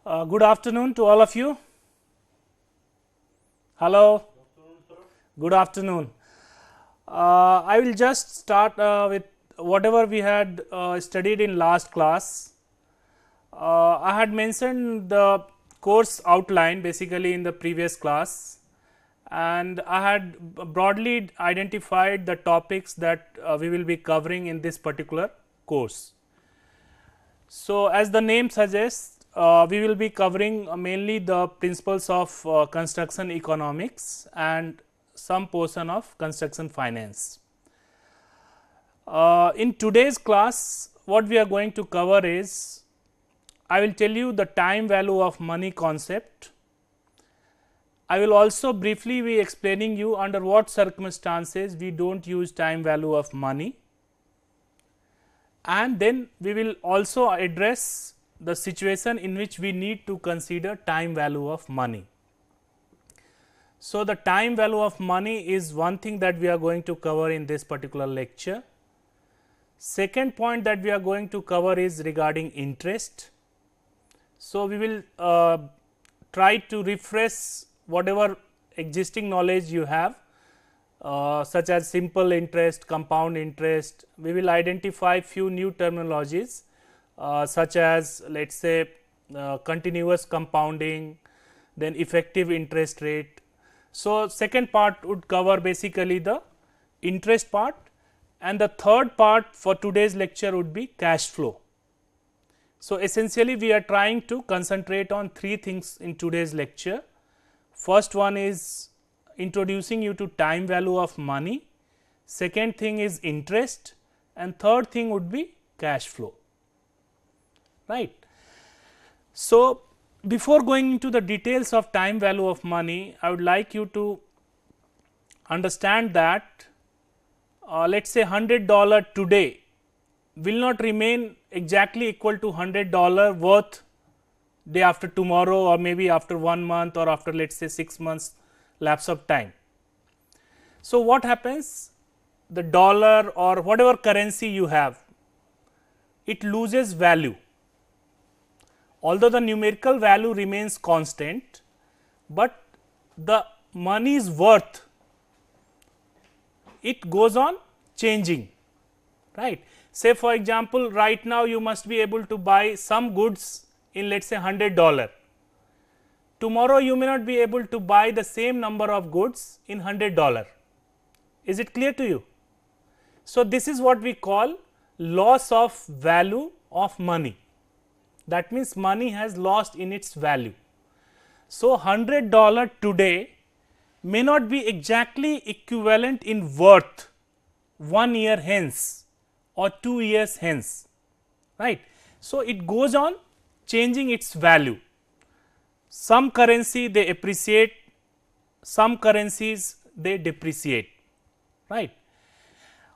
Good afternoon to all of you. Hello. Good afternoon. I will just start with whatever we had studied in last class. I had mentioned the course outline basically in the previous class, and I had broadly identified the topics that we will be covering in this particular course. So, as the name suggests, we will be covering mainly the principles of construction economics and some portion of construction finance. In today's class, what we are going to cover is, I will tell you the time value of money concept. I will also briefly be explaining you under what circumstances we do not use time value of money, and then we will also address the situation in which we need to consider time value of money. So, the time value of money is one thing that we are going to cover in this particular lecture. Second point that we are going to cover is regarding interest. So, we will try to refresh whatever existing knowledge you have, such as simple interest, compound interest. We will identify few new terminologies such as, let us say, continuous compounding, then effective interest rate. So, second part would cover basically the interest part, and the third part for today's lecture would be cash flow. So, essentially we are trying to concentrate on three things in today's lecture. First one is introducing you to time value of money, second thing is interest, and third thing would be cash flow. Right. So, before going into the details of time value of money, I would like you to understand that let us say $100 today will not remain exactly equal to $100 worth day after tomorrow, or maybe after 1 month, or after let us say 6 months lapse of time. So, what happens? The dollar or whatever currency you have, it loses value. Although the numerical value remains constant, but the money's worth, it goes on changing, right. Say for example, right now you must be able to buy some goods in let us say $100. Tomorrow you may not be able to buy the same number of goods in $100. Is it clear to you? So, this is what we call loss of value of money. That means, money has lost in its value. So, $100 today may not be exactly equivalent in worth 1 year hence or 2 years hence, right. So, it goes on changing its value. Some currency they appreciate, some currencies they depreciate, right.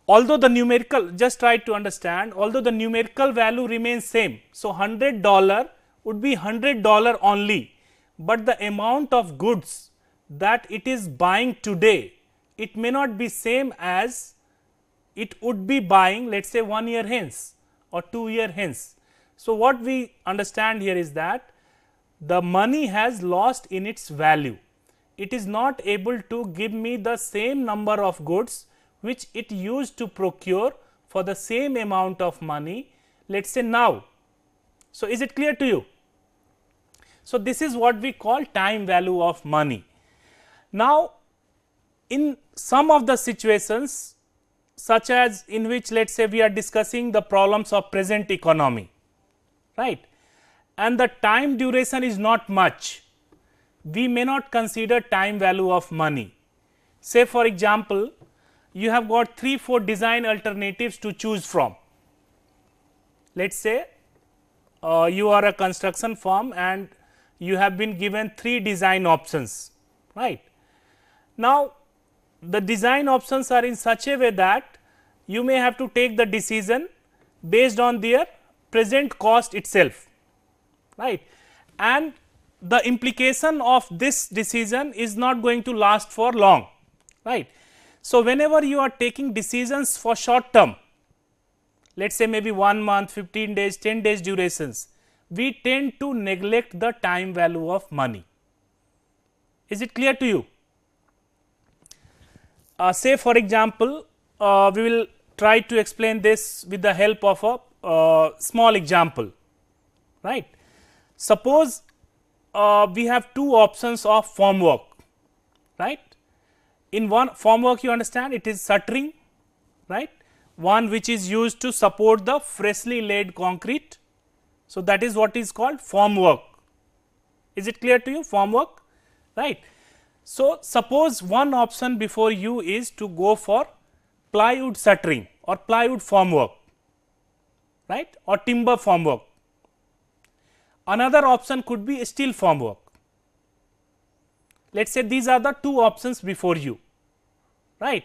Although the numerical, just try to understand, although the numerical value remains same. So, $100 would be $100 only, but the amount of goods that it is buying today, it may not be same as it would be buying let us say 1 year hence or 2 year hence. So, what we understand here is that the money has lost in its value. It is not able to give me the same number of goods which it used to procure for the same amount of money, let us say now. So, is it clear to you? So, this is what we call time value of money. Now, in some of the situations, such as in which let us say we are discussing the problems of present economy, right, and the time duration is not much, we may not consider time value of money. Say for example, you have got 3-4 design alternatives to choose from. Let us say you are a construction firm and you have been given 3 design options, right. Now, the design options are in such a way that you may have to take the decision based on their present cost itself, right, and the implication of this decision is not going to last for long, right. So, whenever you are taking decisions for short term, let us say maybe 1 month, 15 days, 10 days durations, we tend to neglect the time value of money. Is it clear to you? Say for example, we will try to explain this with the help of a small example, right. Suppose we have two options of formwork, right. In one formwork, you understand, it is shuttering, right, one which is used to support the freshly laid concrete. So, that is what is called formwork. Is it clear to you, formwork, right. So, suppose one option before you is to go for plywood shuttering or plywood formwork, right, or timber formwork. Another option could be steel formwork. Let us say these are the two options before you, right.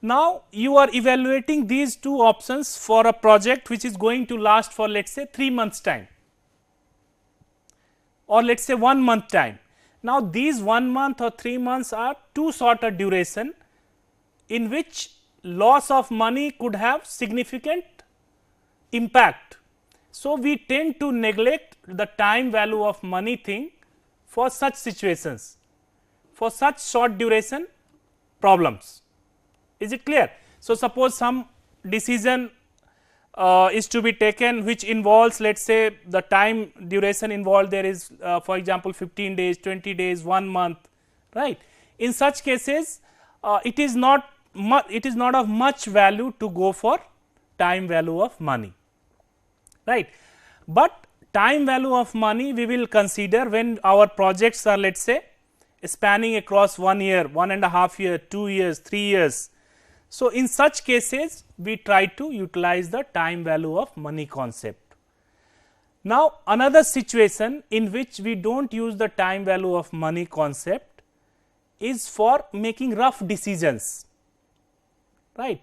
Now, you are evaluating these two options for a project which is going to last for let us say 3 months time or let us say 1 month time. Now, these 1 month or 3 months are too short a duration in which loss of money could have significant impact. So, we tend to neglect the time value of money thing for such situations, for such short duration problems. Is it clear? So, suppose some decision is to be taken which involves let us say the time duration involved there is for example 15 days, 20 days, 1 month, right. In such cases it is not of much value to go for time value of money, right. But time value of money we will consider when our projects are let us say spanning across 1 year, 1.5 year, 2 years, 3 years. So, in such cases we try to utilize the time value of money concept. Now, another situation in which we do not use the time value of money concept is for making rough decisions, right,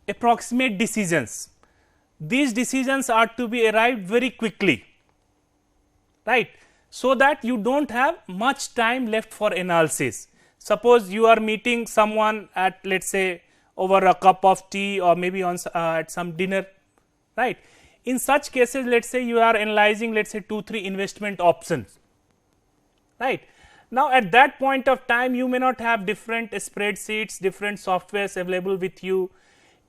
approximate decisions. These decisions are to be arrived very quickly, right, so that you do not have much time left for analysis. Suppose you are meeting someone at let us say over a cup of tea or maybe on at some dinner, right. In such cases let us say you are analyzing let us say 2-3 investment options, right. Now, at that point of time you may not have different spreadsheets, different softwares available with you.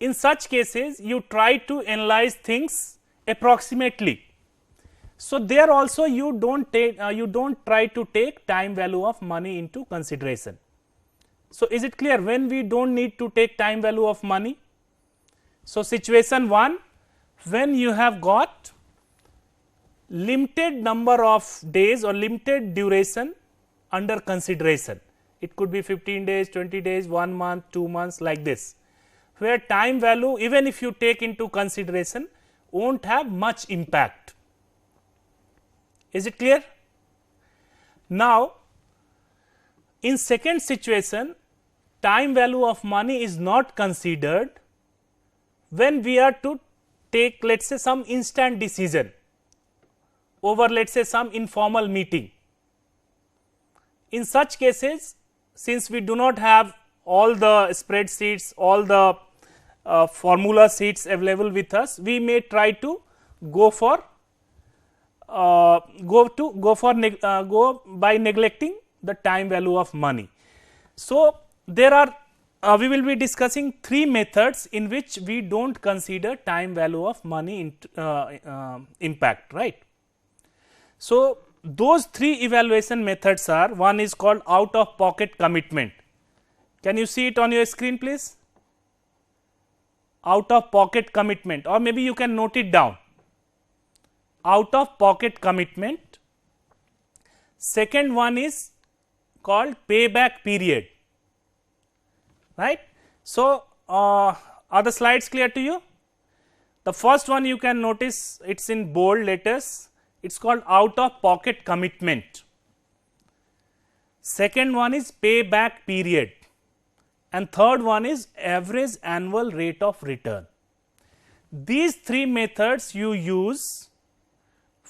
In such cases you try to analyze things approximately. So, there also you do not try to take time value of money into consideration. So, is it clear when we do not need to take time value of money? So, situation 1, when you have got limited number of days or limited duration under consideration, it could be 15 days, 20 days, 1 month, 2 months like this, where time value even if you take into consideration will not have much impact. Is it clear? Now, in second situation, time value of money is not considered when we are to take let us say some instant decision over let us say some informal meeting. In such cases, since we do not have all the spreadsheets, all the formula sheets available with us, we may try to go by neglecting the time value of money. So, there are we will be discussing 3 methods in which we do not consider time value of money impact, right. So, those 3 evaluation methods are, one is called out of pocket commitment. Can you see it on your screen please? Out of pocket commitment, or maybe you can note it down. Out of pocket commitment. Second one is called payback period, right. So, are the slides clear to you? The first one you can notice it is in bold letters, it is called out of pocket commitment. Second one is payback period, and third one is average annual rate of return. These 3 methods you use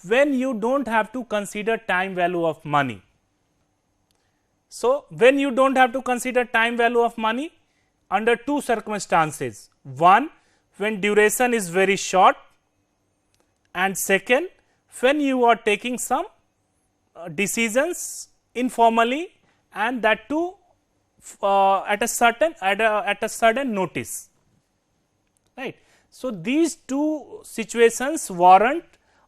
when you do not have to consider time value of money. So, when you do not have to consider time value of money under 2 circumstances. One, when duration is very short, and second, when you are taking some decisions informally, and that too at a certain notice, right. So, these two situations warrant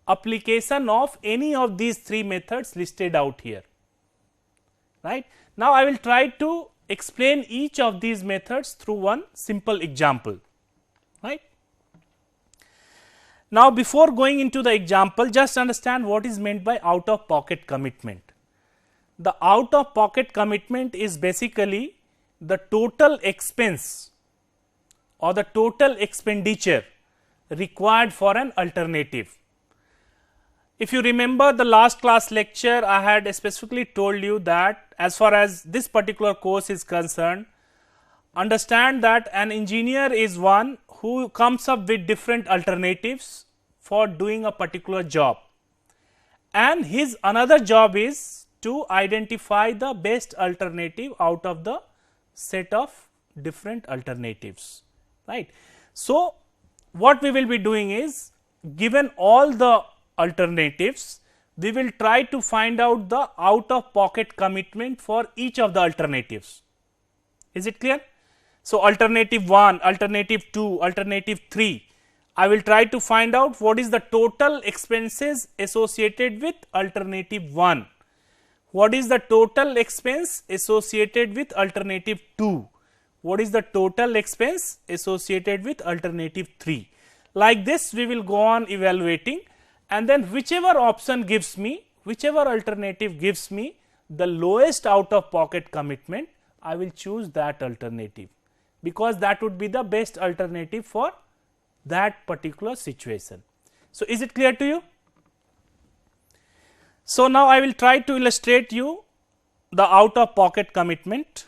application of any of these three methods listed out here, right. Now, I will try to explain each of these methods through one simple example, right. Now, before going into the example, just understand what is meant by out of pocket commitment. The out of pocket commitment is basically the total expense or the total expenditure required for an alternative. If you remember the last class lecture, I had specifically told you that as far as this particular course is concerned, understand that an engineer is one who comes up with different alternatives for doing a particular job, and his another job is to identify the best alternative out of the set of different alternatives, right. So, what we will be doing is, given all the alternatives, we will try to find out the out of pocket commitment for each of the alternatives. Is it clear? So, alternative 1, alternative 2, alternative 3, I will try to find out what is the total expenses associated with alternative 1, what is the total expense associated with alternative 2, what is the total expense associated with alternative 3. Like this we will go on evaluating, and then whichever option gives me, whichever alternative gives me the lowest out of pocket commitment, I will choose that alternative, because that would be the best alternative for that particular situation. So, is it clear to you? So, now I will try to illustrate you the out of pocket commitment.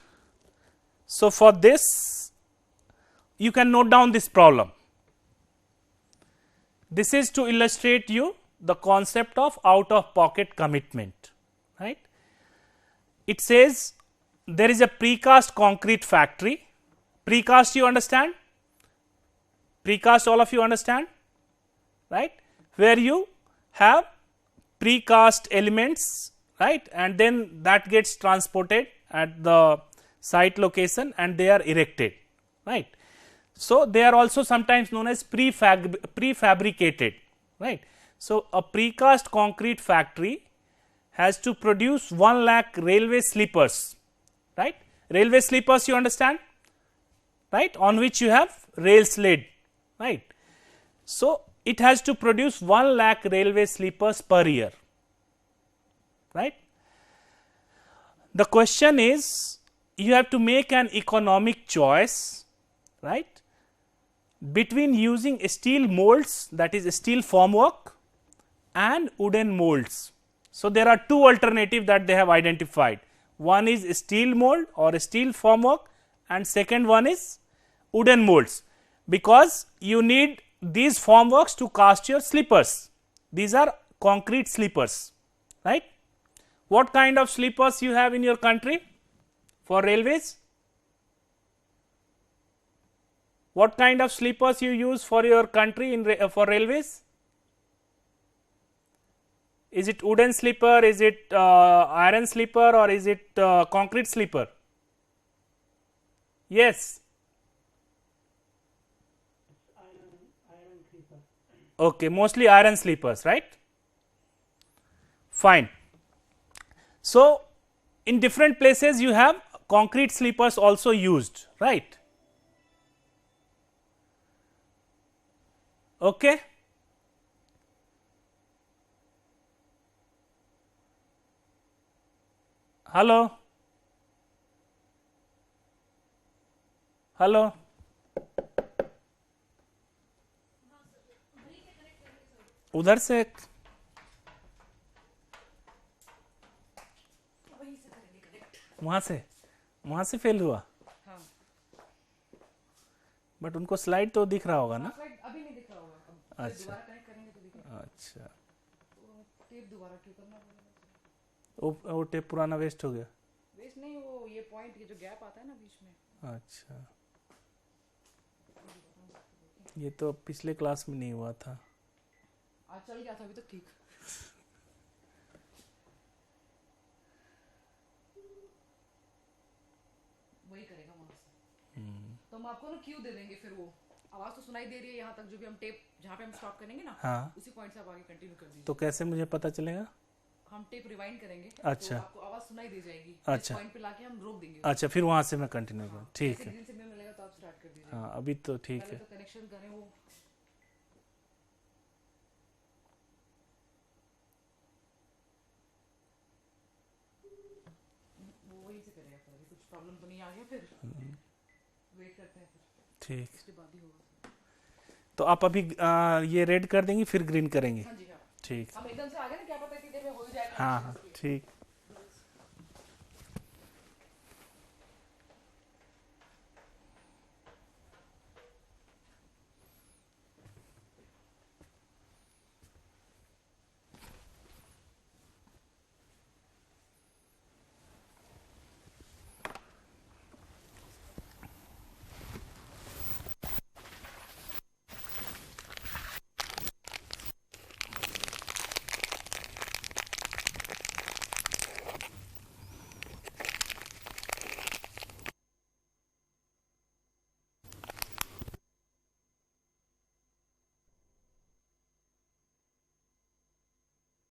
So, for this you can note down this problem. This is to illustrate you the concept of out of pocket commitment, right. It says there is a precast concrete factory. Precast, you understand? Precast, all of you understand, right, where you have precast elements, right, and then that gets transported at the site location and they are erected, right. So, they are also sometimes known as prefabricated, right. So, a precast concrete factory has to produce 1 lakh railway sleepers, right. Railway sleepers, you understand, right, on which you have rails laid, right. So, it has to produce 1 lakh railway sleepers per year, right. The question is, you have to make an economic choice, right, between using steel molds, that is steel formwork, and wooden molds. So, there are two alternatives that they have identified. One is steel mold or steel formwork, and second one is wooden molds, because you need these formworks to cast your sleepers. These are concrete sleepers, right. What kind of sleepers you have in your country for railways? What kind of sleepers you use for your country in for railways? Is it wooden sleeper, is it iron sleeper, or is it concrete sleeper? Yes. Iron sleeper. Okay, mostly iron sleepers, right? Fine. So, in different places you have concrete sleepers also used, right? Okay. Hello. Hello. उधर से वहाँ से fail हुआ। हाँ। But उनको slide तो दिख रहा होगा ना? स्लाइड अभी नहीं दिख रहा होगा। अच्छा। दोबारा कनेक्ट करेंगे तो दिखेगा। अच्छा। तो टेप दोबारा क्यों करना पड़ेगा? वो टेप पुराना वेस्ट हो गया। वेस्ट नहीं, वो ये पॉइंट, ये जो गैप आता है ना बीच में। अच्छा। ये तो पिछले क्लास में नहीं हुआ था। आज चल गया था अभी तो ठीक। वही करेगा वहां से। तो हम आपको ना क्यू दे देंगे, फिर वो आवाज तो सुनाई दे रही है यहाँ तक, जो भी हम टेप जहाँ पे हम स्टॉप करेंगे ना, हाँ, उसी पॉइंट से आप आगे कंटिन्यू कर दीजिए। तो कैसे मुझे पता चलेगा? हम टेप रिवाइंड करेंगे, अच्छा। तो आपको आवाज सुनाई दे जाएगी। अच्छा। इस पॉइंट पे लाके हम रोक देंगे। अच्छा, फिर वहां से मैं कंटिन्यू करूँ? ठीक जैसे है। ग्रीन सिग्नल मिलेगा तो आप स्टार्ट कर दीजिए। हाँ, अभी तो ठीक पहले है। तो कनेक्शन करें वो। वही से करेगा, फिर कुछ प्रॉब्लम तो नहीं आ गया, फिर वेट करते हैं, फिर ठीक। उसके बाद ही होगा। तो आप अभी ये रेड कर देंगी, फिर ग्रीन करेंगे? हाँ जी हाँ, ठीक। हम एकदम से आ गए ना, क्या पता इतनी देर में हो ही जाएगा। हाँ हाँ, ठीक।